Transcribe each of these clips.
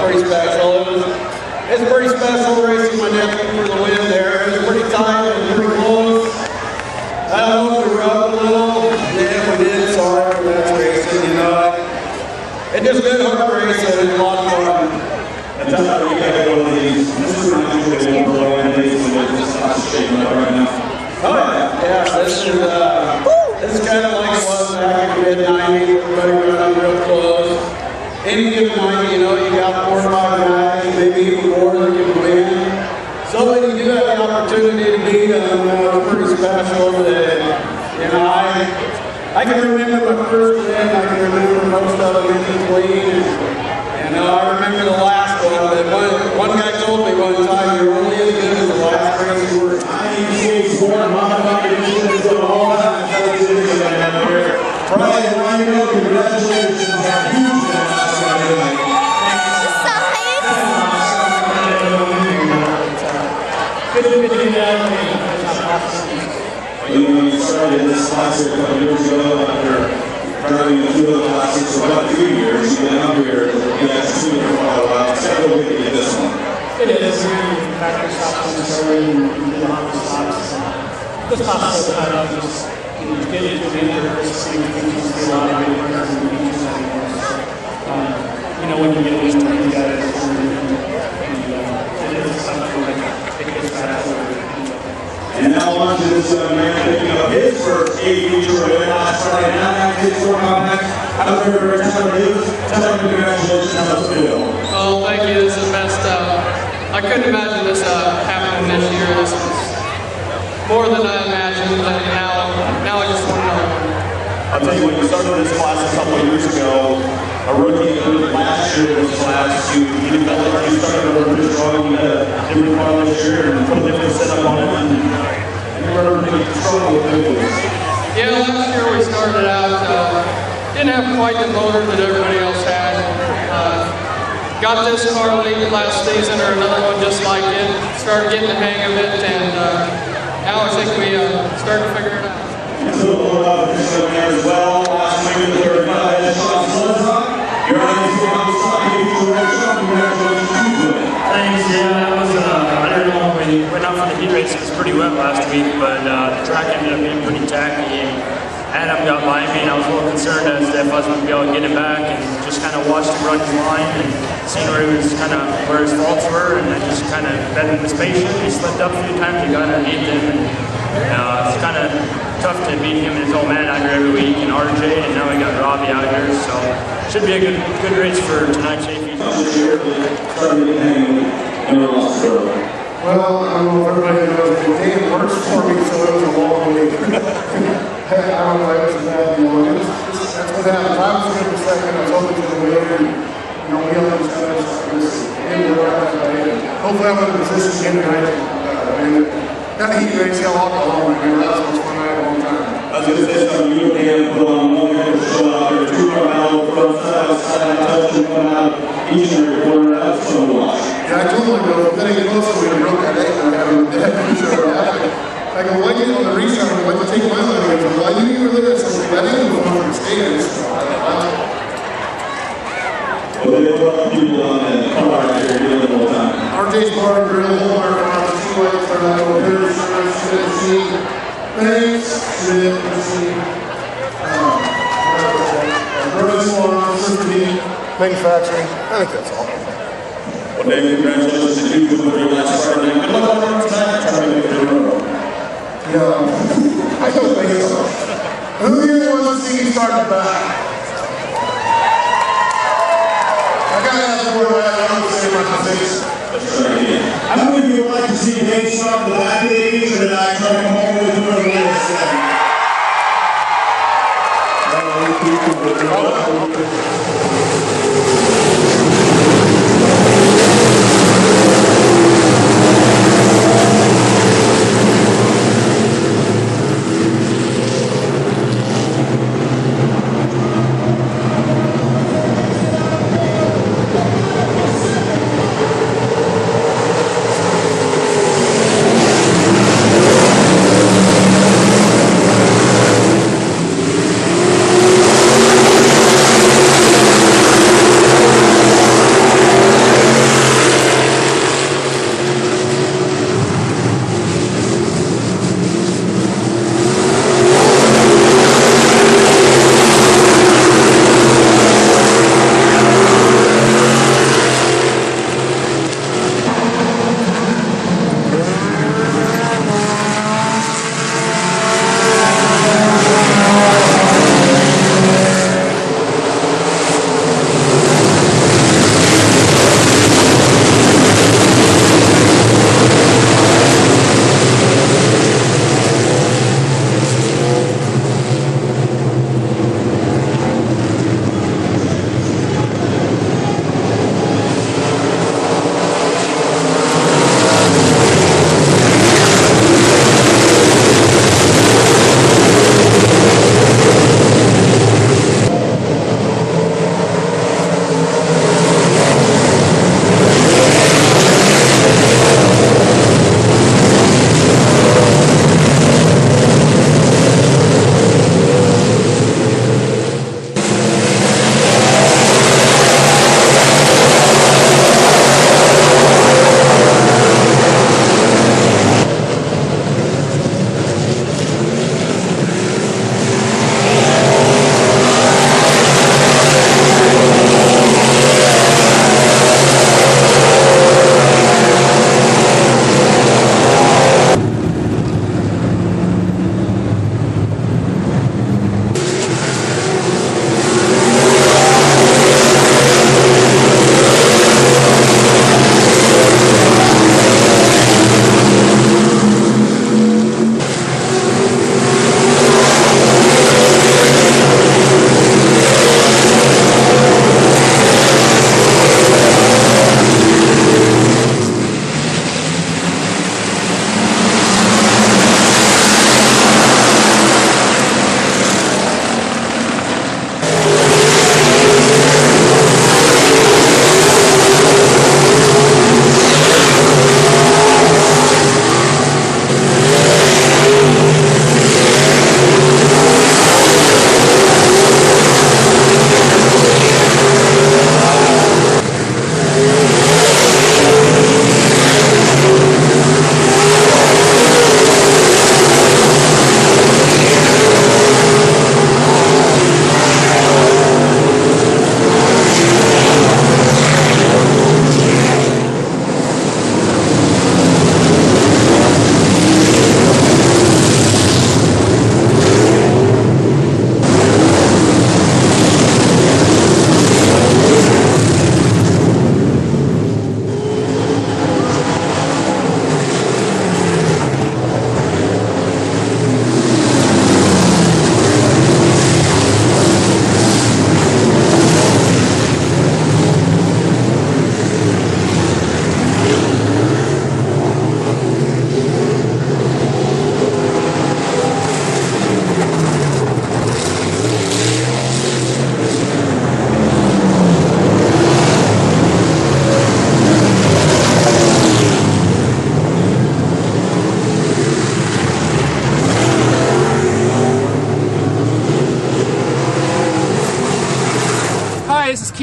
pretty special. It's pretty special racing my nephew for the win there. It was pretty tight and pretty close. I don't know if we were up a little. Yeah, we did. Sorry for that racing, you know. It just been a hard race and a lot of fun. And tell me you got one of these. This is not usually one below and these and it's just not shaking up right now. Oh yeah, yeah. This is kind of like it was back in the mid-90s. Everybody running real close. Any given night, you know, you got 4 or 5 guys, maybe even more that can win. So when you do have the opportunity to beat them, it's pretty special. That, you know, I can remember my first win. I can remember most of them in between. And I remember the last one. That one guy told me one time, "You're only as good as the last race you were." Congratulations on a huge last Friday. When we started this class here a couple years ago, after driving a few of the classes for about 3 years, you've been up here in that student for a while. It's kind of a way to get this one. It is. We factory stops in Missouri and we do 100 stops. This class is kind of just get into the university, we see a lot of good runners and beaches anymore. You know, when you get these two together, it is something that it gets back over. And now on to this man picking up his first A-feature win last Friday night. His score compact. How's everybody telling you? Tell him congratulations on the field. Oh, thank you. This is messed up. I couldn't imagine this happening this year. This was more than I imagined, but now I just want to know. I'll tell you what, you started this class a couple of years ago. A rookie last year in this class, you developed, you started to run pretty strong. You had a different car this year and put a different setup on it. And you were pretty strong with it. Yeah, last year we started out, didn't have quite the motor that everybody else had. Got this car late last season or another one just like it. Started getting the hang of it, and now I think we started to figure it out. So we'll have a official man as well. Last week, the 35 shots. You're on the side. Congratulations. Thanks, yeah, that was, I don't know, we went out for the heat race, it was pretty wet last week, but the track ended up being pretty tacky, and Adam got by me, and I was a little concerned as if I was going to be able to get him back, and just kind of watched him run his line, and seeing where his faults were, and I just kind of bet him was patient. He slipped up a few times, he got underneath him, and it's kind of tough to beat him and his old man out here every week, and RJ, and now we got Robbie out here, so should be a good race for tonight's Chafee. Well, I don't know if everybody knows, the game works for me, so it was a long week. I don't know, it was a bad deal. That's what happened. I was good for second, I was hoping to win, and you know, we always got this game around that way. Hopefully I'm in a position again tonight. That heat race, alcohol, man, that's what's fun I had a long time. I was going to say something, you and put on one head of show out there, 2 come out, front side, touch, and come out, each and every corner, that was fun to watch. Yeah, I told him, I go, if any closer, we broke that ankle, I had a picture of that. I go, why did you on the restart? I went to take my money. I go, I knew you were there, so I didn't go over the skaters. Well, they have a lot of people on that car out here doing it all the time. RJ's Bar and Grill, Walmart, Farms, Speedway, Fernando, Beatrice Speedway, Thanks, manufacturing. I think that's all. Well, Dave, congratulations to you for your last Friday. Good luck on the road tonight. Try to make it in a row. Yeah, I don't think so. Who here wants to see you start the back? I got to ask for that. I don't say my mistakes. How many of you would like to see Dave start the back of the feature tonight? Try to come home with the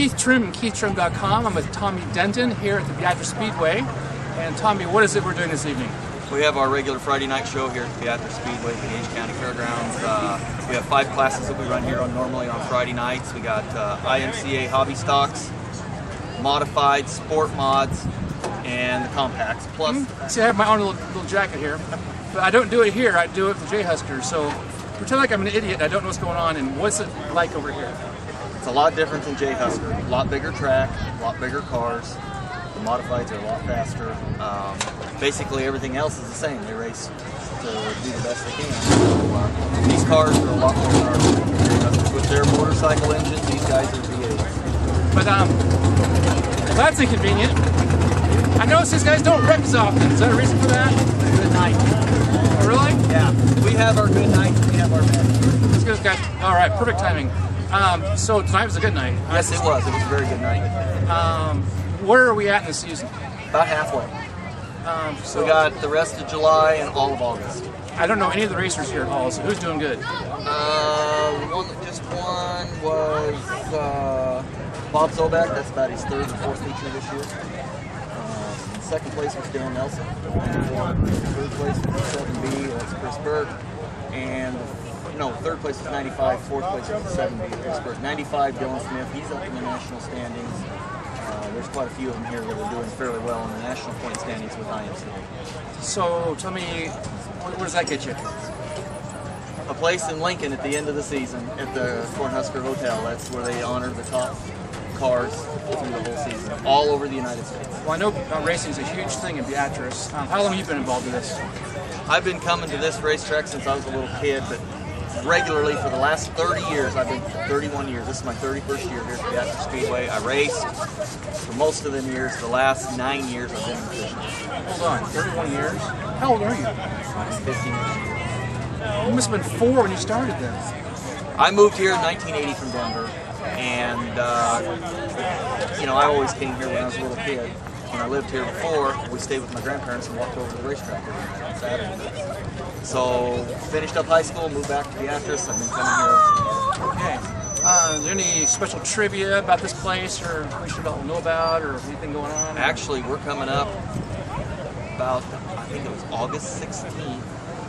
Keith Trim and KeithTrim.com. I'm with Tommy Denton here at the Beatrice Speedway. And Tommy, what is it we're doing this evening? We have our regular Friday night show here at the Beatrice Speedway at the Gage County Fairgrounds. We have 5 classes that we run here normally on Friday nights. We got IMCA hobby stocks, modified, sport mods, and the compacts. Plus, See, I have my own little jacket here, but I don't do it here. I do it with the J-Husker. So pretend like I'm an idiot and I don't know what's going on. And what's it like over here? it's a lot different than J-Husker. A lot bigger track, a lot bigger cars. The modifieds are a lot faster. Basically, everything else is the same. They race to do the best they can. So, these cars are a lot more than ours. With their motorcycle engines, these guys are V8s. But that's inconvenient. I notice these guys don't wreck as often. Is there a reason for that? Good night. Oh, really? Yeah, we have our good nights and we have our bad nights. Let's go, guys. All right, perfect timing. So tonight was a good night. Yes, it was. It was a very good night. Where are we at in the season? About halfway. So We got the rest of July and all of August. I don't know any of the racers here at all, so who's doing good? One that just won was Bob Zoback. That's about his 3rd or 4th feature this year. Second place was Dan Nelson. 3rd place was 7B. That's Chris Burke. And no, 3rd place was 95. 4th place was 7B. Chris Burke. 95, Dylan Smith. He's up in the national standings. There's quite a few of them here that are doing fairly well in the national point standings with IMC. So tell me, where does that get you? A place in Lincoln at the end of the season at the Cornhusker Hotel. That's where they honor the top cars through the whole season, all over the United States. Well, I know racing is a huge thing in Beatrice. How long have you been involved in this? I've been coming to this racetrack since I was a little kid, but regularly for the last 30 years. I've been 31 years. This is my 31st year here at Beatrice Speedway. I raced for most of them years. The last 9 years I've been in position. Hold on, 31 years? How old are you? 15 years. You must have been 4 when you started then. I moved here in 1980 from Denver, and I always came here when I was a little kid. When I lived here before, we stayed with my grandparents and walked over to the racetrack every night on Saturday. So, finished up high school, moved back to Beatrice. I've been coming here. Okay. Is there any special trivia about this place, or we should all know about, or anything going on? Actually, we're coming up about, I think it was August 16th.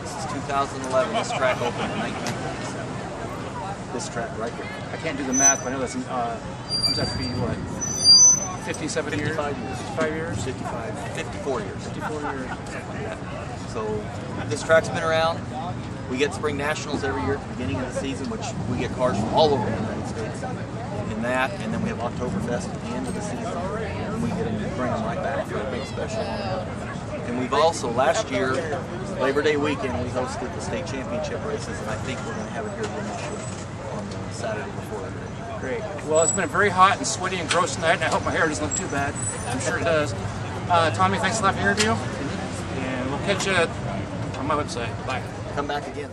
This is 2011. This track opened in 1957. This track right here. I can't do the math, but I know that's comes out to be what? 57 years? 55 years. 55 years? 54 years. 54 years. So this track's been around. We get spring nationals every year at the beginning of the season, which we get cars from all over the United States in that, and then we have Oktoberfest at the end of the season, and we get them and bring them right back for a big special. And we've also, last year, Labor Day weekend, we hosted the state championship races, and I think we're going to have it here again this year on the Saturday before Labor Day. Great. Well, it's been a very hot and sweaty and gross night, and I hope my hair doesn't look too bad. I'm sure it does. Tommy, thanks a lot for the interview, and we'll catch you on my website. Bye. Come back again.